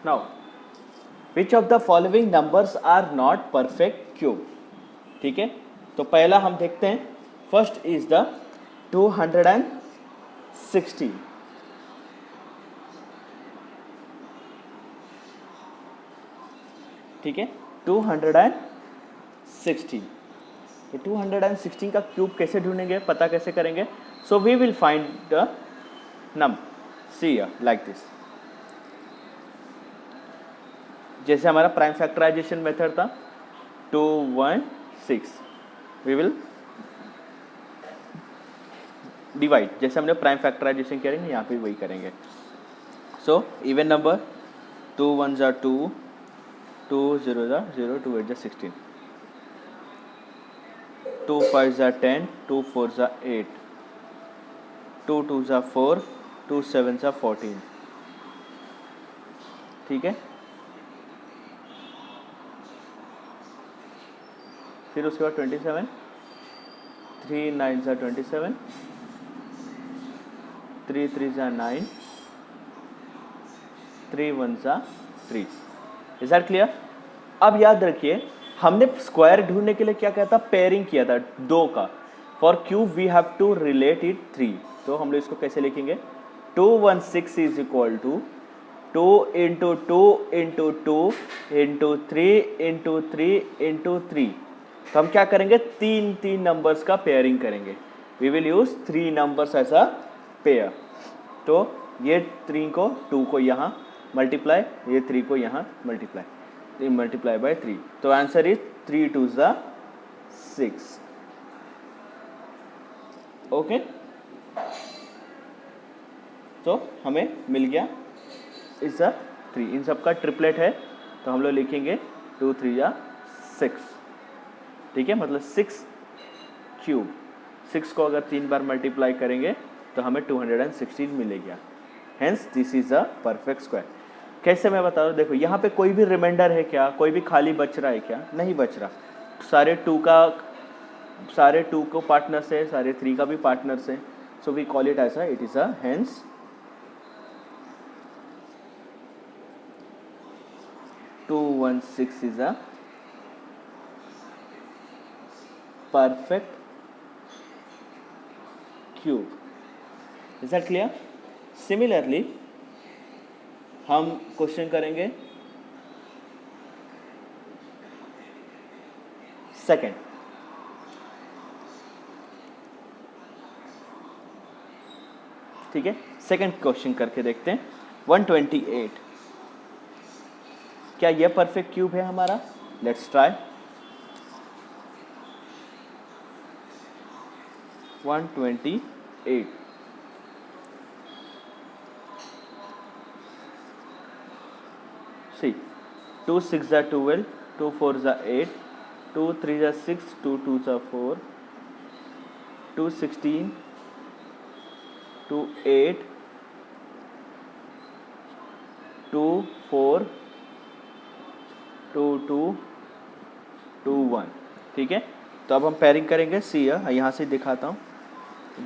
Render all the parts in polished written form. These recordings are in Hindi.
Now which of the following numbers are not perfect cube. ठीक है, तो पहला हम देखते हैं. First is the 260. ठीक है, 216. तो 216 का क्यूब कैसे ढूंढेंगे, पता कैसे करेंगे? So we will find the number. See like this. जैसे हमारा प्राइम फैक्टराइजेशन मेथड था 216, वी विल डिवाइड. जैसे हमने प्राइम फैक्टराइजेशन करेंगे यहाँ पे वही करेंगे. सो इवन नंबर 2 1 जा 2, 2 0 जा 0, 2 8 जा 16, 2 5 जा 10, 2 4 जा 8, 2 2 जा 4, 2 7 जा 14. ठीक है, फिर उसके बाद 27, 3 9 जा 27, 3 3 जा 9, 3 1 जा 3. Is that clear? अब याद रखिए हमने स्क्वायर ढूंढने के लिए क्या किया था, पेयरिंग किया था दो का. For cube we have to relate it 3. तो हम लोग इसको कैसे लिखेंगे? 216 is equal to 2 into 2 into 2 into 3 into 3 into 3. तो हम क्या करेंगे, तीन तीन नंबर्स का पेयरिंग करेंगे. We will use 3 numbers as a pair. तो ये 3 को 2 को यहाँ मल्टीप्लाई, ये 3 को यहाँ मल्टीप्लाई, मल्टीप्लाई बाय 3. तो आंसर इज 3 2 जा 6. ओके, तो हमें मिल गया इज अ 3. इन सब का ट्रिपलेट है तो हम लोग लिखेंगे 2 3 जा 6. ठीक है, मतलब 6 क्यूब. 6 को अगर 3 बार मल्टीप्लाई करेंगे तो हमें 216 मिलेगा. Hence this is a perfect square. कैसे मैं बता रहा हूँ, देखो यहाँ पे कोई भी रिमाइंडर है क्या, कोई भी खाली बच रहा है क्या? नहीं बच रहा. सारे 2 को पार्टनर्स है, सारे 3 का भी पार्टनर्स है. So we call it as a, it is a hence 216 is a perfect cube. Is that clear? Similarly, हम क्वेश्चन करेंगे सेकेंड. ठीक है, सेकेंड क्वेश्चन करके देखते हैं. 128. क्या यह परफेक्ट क्यूब है हमारा? Let's try. 128. See, 2 6 जा 12, 2 4 जा 8, 2 3 जा 6, 2 2 जा 4, 2 16, 2 8, 2 4, 2 2, 2 1. ठीक है, तो अब हम पेयरिंग करेंगे. सी यहाँ से दिखाता हूँ,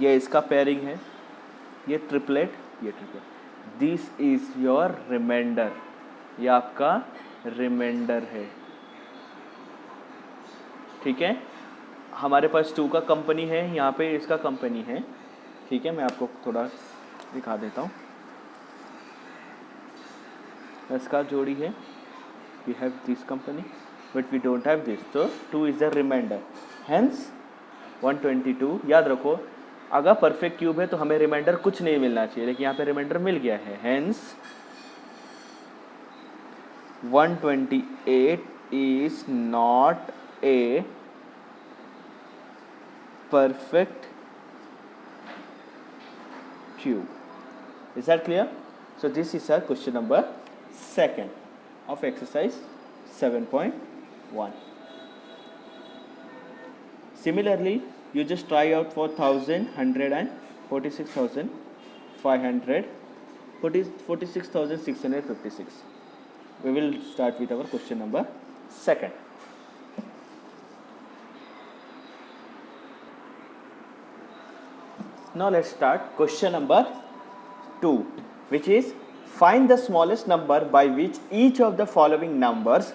ये इसका पेयरिंग है, ये ट्रिपलेट, ये triplet. This is your reminder. ये आपका रिमाइंडर है. ठीक है, हमारे पास 2 का कंपनी है, यहाँ पे इसका कंपनी है. ठीक है, मैं आपको थोड़ा दिखा देता हूँ. इसका जोड़ी है, we have this company but we don't have this. So 2 is the remainder. Hence 122. याद रखो, अगर परफेक्ट क्यूब है तो हमें रिमाइंडर कुछ नहीं मिलना चाहिए, लेकिन यहाँ पे रिमाइंडर मिल गया है. Hence 128 is not a perfect cube. Is that clear? So this is our question number 2 of exercise 7.1. Similarly, you just try out for 1000, 100 and 46,500, 46,656. We will start with our question number 2. Now let's start question number 2, which is Find the smallest number by which each of the following numbers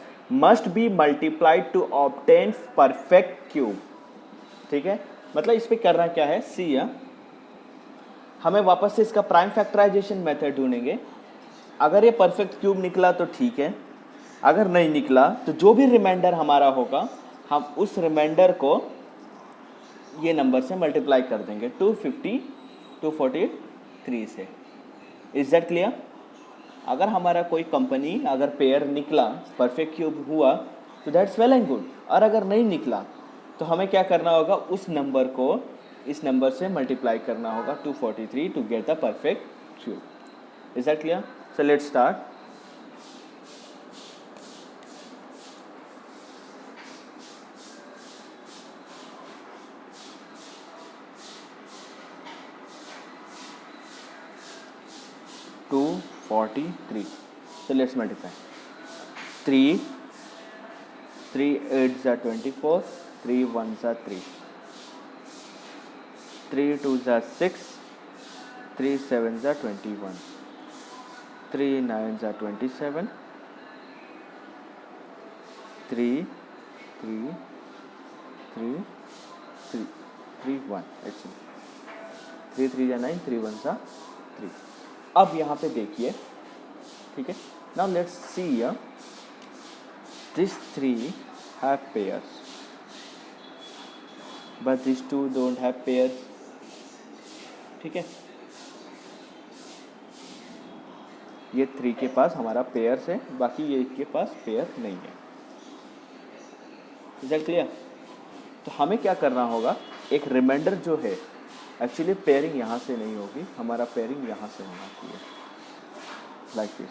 must be multiplied to obtain perfect cube. ठीक है, मतलब इस पे करना क्या है, सी हमें वापस से इसका प्राइम फैक्टराइजेशन मेथड ढूंढेंगे. अगर ये परफेक्ट क्यूब निकला तो ठीक है, अगर नहीं निकला तो जो भी रिमाइंडर हमारा होगा हम उस रिमाइंडर को ये नंबर से मल्टीप्लाई कर देंगे 250 243 से. Is that clear? अगर हमारा कोई कंपनी अगर पेयर निकला, परफेक्ट क्यूब हुआ तो दैट्स वेल एंड गुड, और अगर नहीं निकला तो हमें क्या करना होगा, उस नंबर को इस नंबर से मल्टीप्लाई करना होगा 243 to get the perfect cube. Is that clear? So let's start. To 43. So let's multiply. 3 8s are 24, 3 1s are 3, 3 2s are 6, 3 7s are 21, 3 9s are 27, 3 3 3 3 3 1 actually 3 3s are 9, 3 1s are 3. अब यहाँ पे देखिए, ठीक है. Now let's see this 3 have pairs but this 2 don't have pairs. ठीक है, ये 3 के पास हमारा पेयर्स है, बाकी ये के पास पेयर नहीं है. Is that clear? तो हमें क्या करना होगा, एक रिमाइंडर जो है एक्चुअली पेयरिंग यहाँ से नहीं होगी, हमारा पेयरिंग यहाँ से होना चाहिए, like this.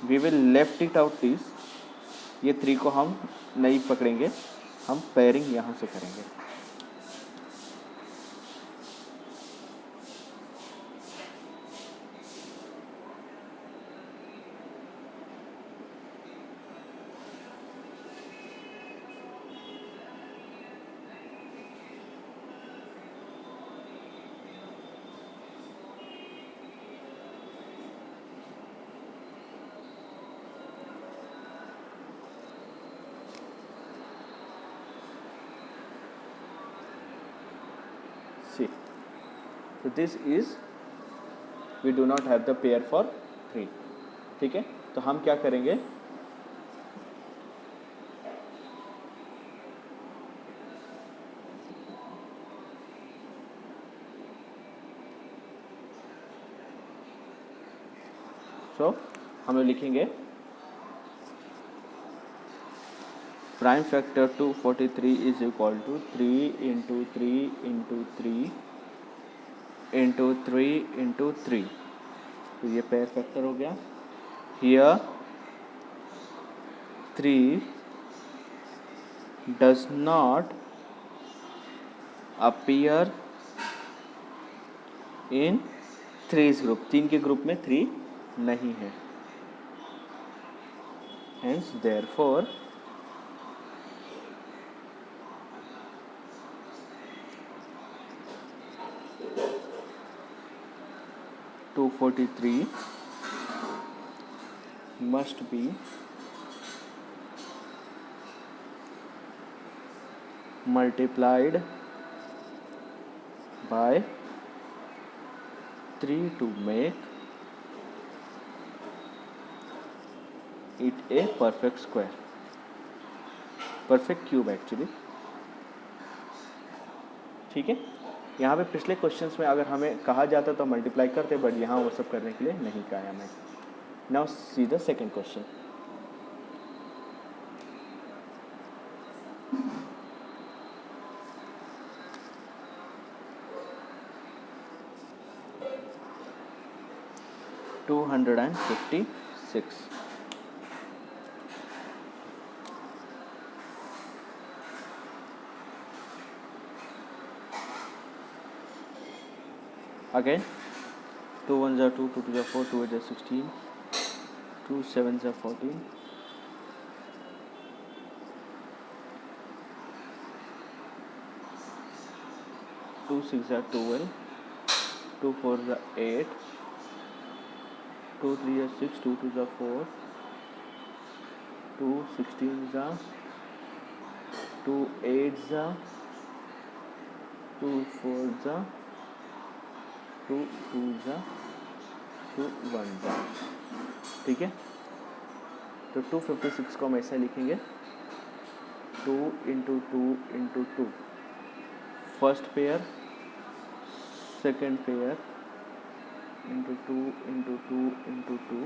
We will left it out this. ये 3 को हम नहीं पकड़ेंगे, हम पेयरिंग यहाँ से करेंगे. So this is we do not have the pair for 3. ठीक है, तो हम क्या करेंगे, so हम लिखेंगे prime factor 243 is equal to 3 into 3 into 3 into 3 into 3. तो ये पेयर फैक्टर हो गया. Here 3 does not appear in 3 group. 3 के ग्रुप में 3 नहीं है. Hence therefore 243 must be multiplied by 3 to make it a perfect square, perfect cube actually. ठीक है, यहाँ पे पिछले क्वेश्चंस में अगर हमें कहा जाता तो मल्टीप्लाई करते, बट यहाँ वो सब करने के लिए नहीं कहा हमें. Now see the second question. $256. Again 2 1s are 2, 2 2s are 4, 2 8s are 16, 2 7s are 14, 2 6s are 12, 2 4s are 8, 2 3 जा 6, 2 2 जा 4, 2 16 जा 2 8 जा 2 4 जा 2 2 जा 2 1 जा। ठीक है, तो 256 को हम ऐसे लिखेंगे 2 into 2 into 2, first pair, second pair, into 2 into 2 into 2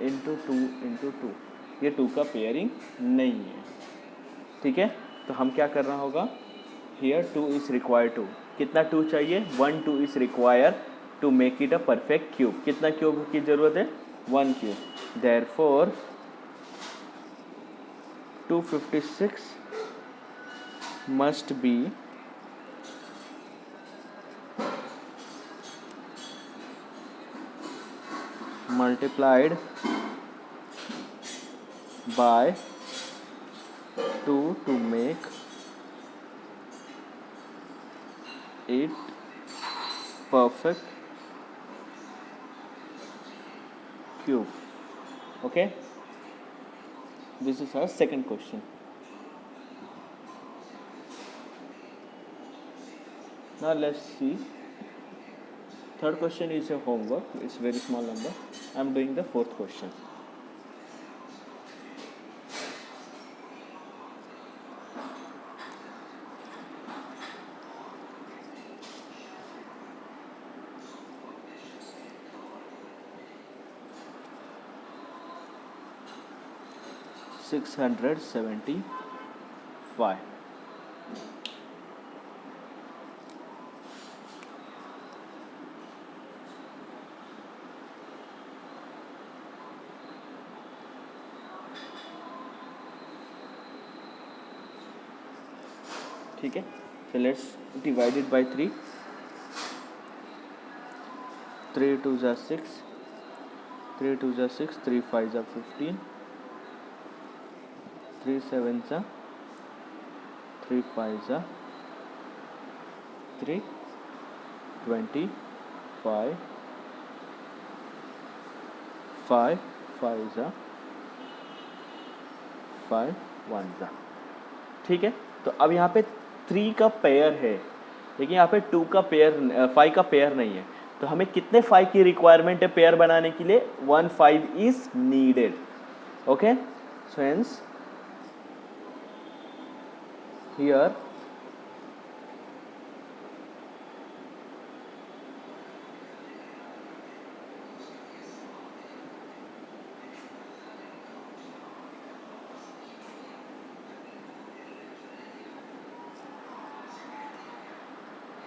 into 2 into 2। ये 2 का पेयरिंग नहीं है। ठीक है, तो हम क्या करना होगा, हियर 2 इज रिक्वायर्ड टू, कितना 2 चाहिए, 1 2 is required to make it a perfect cube. कितना क्यूब की जरूरत है, 1 cube. Therefore 256 must be multiplied by 2 to make it perfect cube. Okay, this is our second question. Now let's see, third question is a homework, it's very small number. I am doing the fourth question. $675. ठीक है, so let's divide it by 3. 3 2 जा 6, 3 2 जा 6, 3 5 जा 15, 3 7 जा 3 5 जा 3 25, 5 5 जा 5 1 जा। ठीक है, तो अब यहाँ पे 3 का पेयर है, लेकिन यहाँ पे 2 का पेयर, 5 का पेयर नहीं है। तो हमें कितने 5 की रिक्वायरमेंट है पेयर बनाने के लिए, 1 5 is needed. Okay, so hence here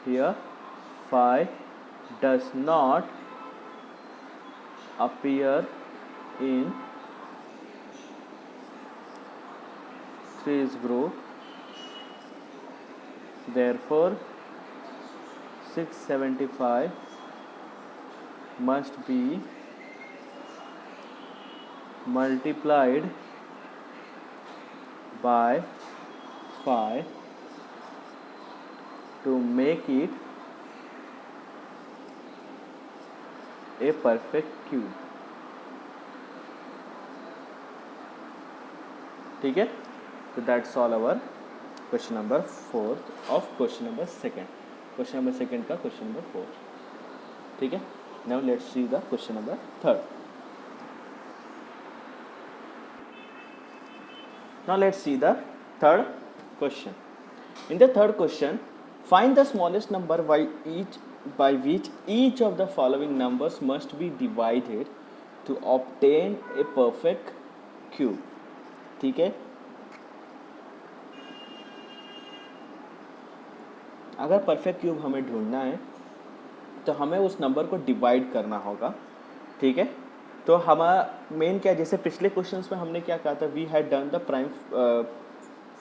here 5 does not appear in 3's group, therefore 675 must be multiplied by 5 to make it a perfect cube. ठीक है, तो that's all our question number 4 of question number 2. Question number 2 का question number 4. ठीक है, now let's see the question number 3. Now let's see the third question. In the third question, find the smallest number by which each of the following numbers must be divided to obtain a perfect cube. ठीक है, अगर परफेक्ट क्यूब हमें ढूंढना है तो हमें उस नंबर को डिवाइड करना होगा। ठीक है, तो हमारा मेन क्या है, जैसे पिछले क्वेश्चंस में हमने क्या कहा था, we had done the prime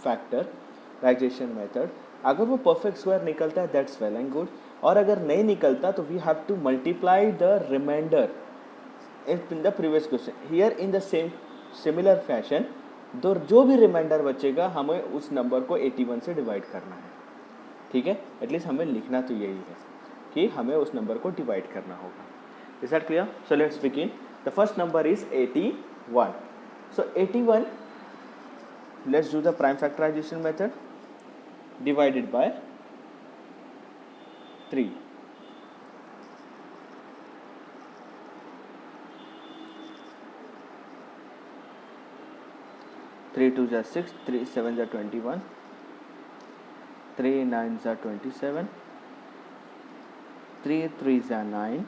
factorization method. अगर वो परफेक्ट स्क्वायर निकलता है दैट्स वेल एंड गुड, और अगर नहीं निकलता तो we have to multiply the reminder in the previous question. Here in the same similar fashion जो भी रिमाइंडर बचेगा हमें उस नंबर को 81 से डिवाइड करना है। ठीक है, एटलीस्ट हमें लिखना तो यही है कि हमें उस नंबर को डिवाइड करना होगा। Is that clear? So let's begin. The first number is 81. So 81, let's do the prime factorization method. Divided by 3. Three 2s are 6, 3 7s are 21, 3 9s are 27, 3 3s are 9,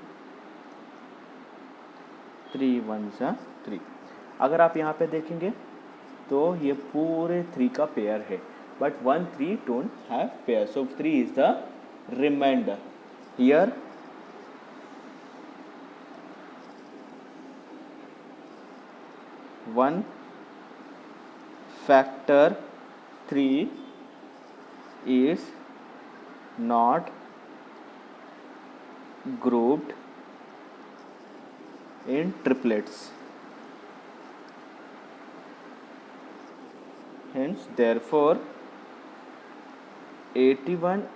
3 1s are 3. अगर आप यहाँ पे देखेंगे तो ये पूरे 3 का पेयर है, but 1 3 don't have pair, so 3 is the remainder. Here 1 factor 3 is not grouped in triplets. Hence, therefore, 81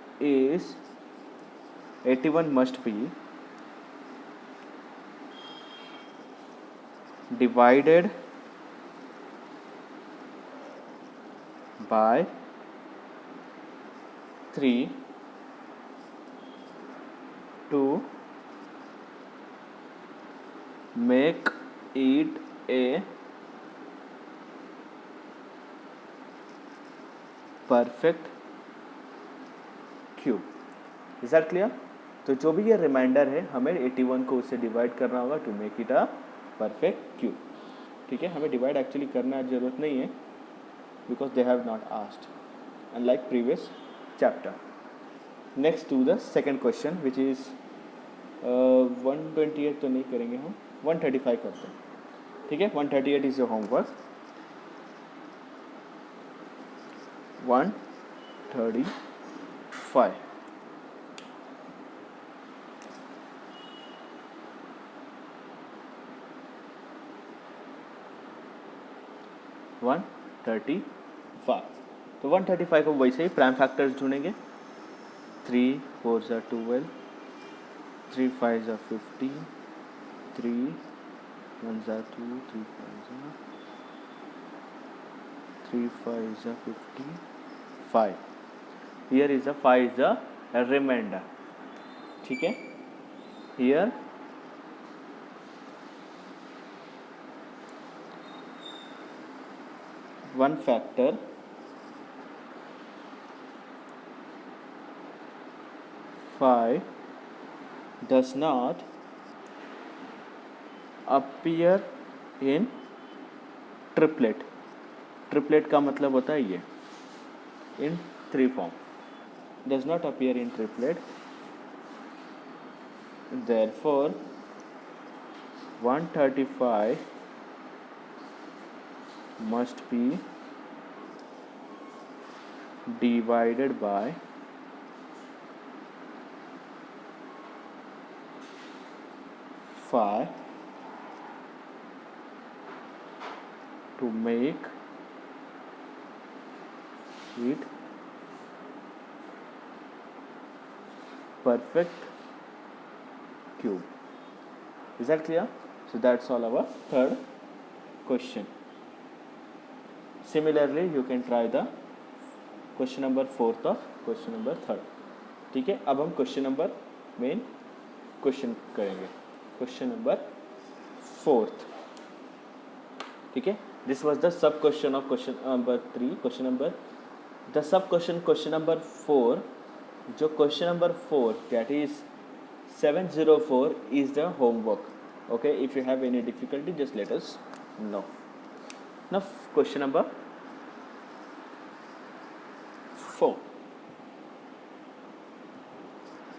must be divided by 3 to make it a perfect cube. Is that clear? तो जो भी ये रिमाइंडर है हमें 81 को उससे डिवाइड करना होगा to make it a perfect cube. ठीक है, हमें डिवाइड एक्चुअली करना जरूरत नहीं है because they have not asked unlike previous chapter. Next to the second question which is 128 तो नहीं करेंगे हम, 135 करते हैं. ठीक है, 138 इज योर होमवर्क. 135. तो 135 को वैसे ही प्राइम फैक्टर्स ढूंढेंगे. 3 4s are 12, 3 5s are 15, 3 1s are 2, 3 5s are 3 5s are 55. Here is a 5 is a remainder. ठीक है, here one factor five does not appear in triplet. Triplet का मतलब होता है ये इन 3 form. Does not appear in triplet, therefore 135 must be divided by 5 to make it perfect cube. Is that clear? So that's all our third question. Similarly, you can try the question number 4th of question number 3rd. ठीक है, अब हम क्वेश्चन नंबर मेन क्वेश्चन करेंगे. Question number 4th. ठीक है, this was the sub question of question number 3. Question number the sub question number 4. जो question number 4 that is 704 is the homework. Okay, if you have any difficulty just let us know. Now question number 4.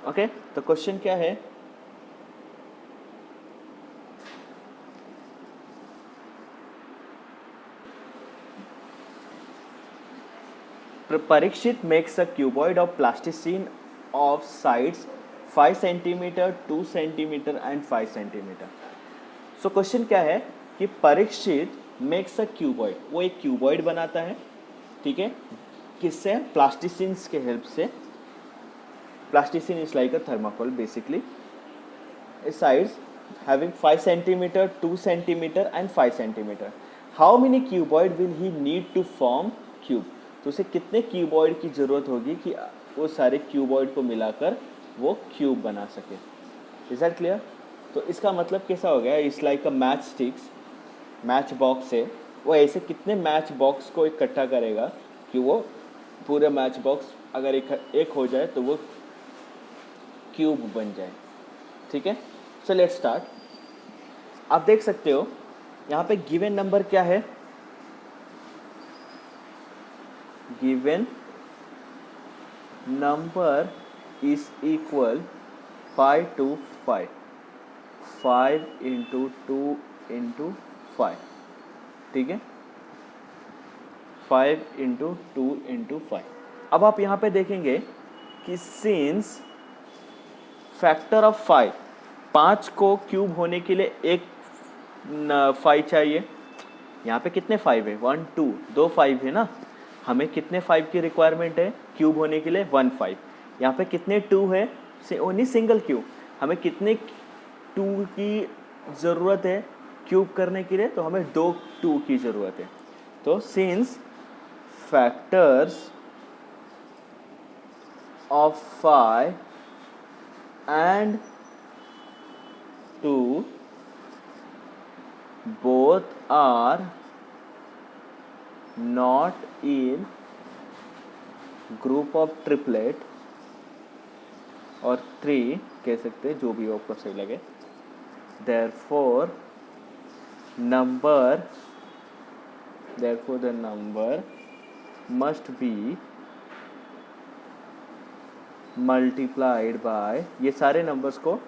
Okay, तो क्वेश्चन क्या है? Parikshit makes a cuboid of plasticine of sides 5 cm, 2 cm and 5 cm. So question क्या है कि परीक्षित मेक्स अ क्यूबॉइड, वो एक क्यूबॉइड बनाता है. ठीक है, किससे? प्लास्टिसिन्स के हेल्प से. Plasticine is like a thermocol basically. Sides having 5 centimeter, 2 centimeter and 5 centimeter. How many cuboid will he need to form cube? तो उसे कितने क्यूबॉइड की ज़रूरत होगी कि वो सारे क्यूबॉइड को मिलाकर वो क्यूब बना सके. Is that clear? तो इसका मतलब कैसा हो गया, it's like a match sticks, match box है, वो ऐसे कितने मैच बॉक्स को इकट्ठा करेगा कि वो पूरा मैच बॉक्स अगर एक हो जाए तो वो क्यूब बन जाए. ठीक है, सो लेट्स स्टार्ट. आप देख सकते हो यहाँ पे गिवन नंबर क्या है, given number is equal 5 to 5, 5 into 2 into 5. ठीक है, 5 into 2 into 5. अब आप यहाँ पे देखेंगे कि सिंस फैक्टर ऑफ 5, 5 को क्यूब होने के लिए एक 5 चाहिए. यहाँ पे कितने 5 है, 1 2, दो 5 है ना. हमें कितने 5 की रिक्वायरमेंट है क्यूब होने के लिए, 1 5. यहाँ पे कितने 2 है, ओनली सिंगल क्यूब. हमें कितने 2 की ज़रूरत है क्यूब करने के लिए, तो हमें 2 2 की ज़रूरत है. तो since factors of 5 and 2 both are not in group of triplet, और 3 कह सकते हैं, जो भी आपको सही लगे. therefore the number must be multiplied by, ये सारे नंबर्स को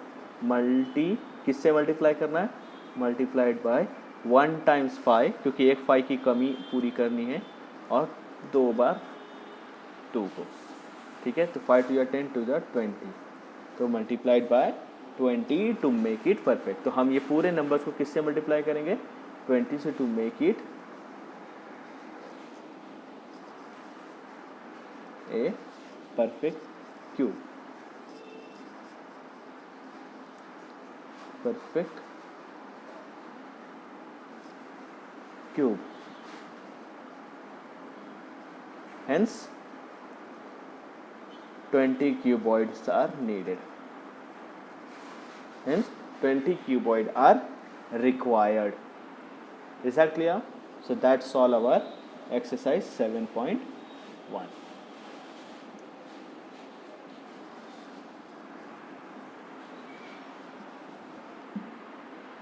किससे मल्टीप्लाई करना है, मल्टीप्लाइड बाय 1 times 5, क्योंकि एक 5 की कमी पूरी करनी है, और 2 बार 2 को. ठीक है, तो 5 to the 10 to the 20, तो multiplied by 20 to make it perfect. तो हम ये पूरे नंबर्स को किससे मल्टीप्लाई करेंगे, 20 से, to make it a perfect cube. perfect cube. Hence 20 cuboids are needed. Hence 20 cuboid are required. Is that clear? So that's all our exercise 7.1.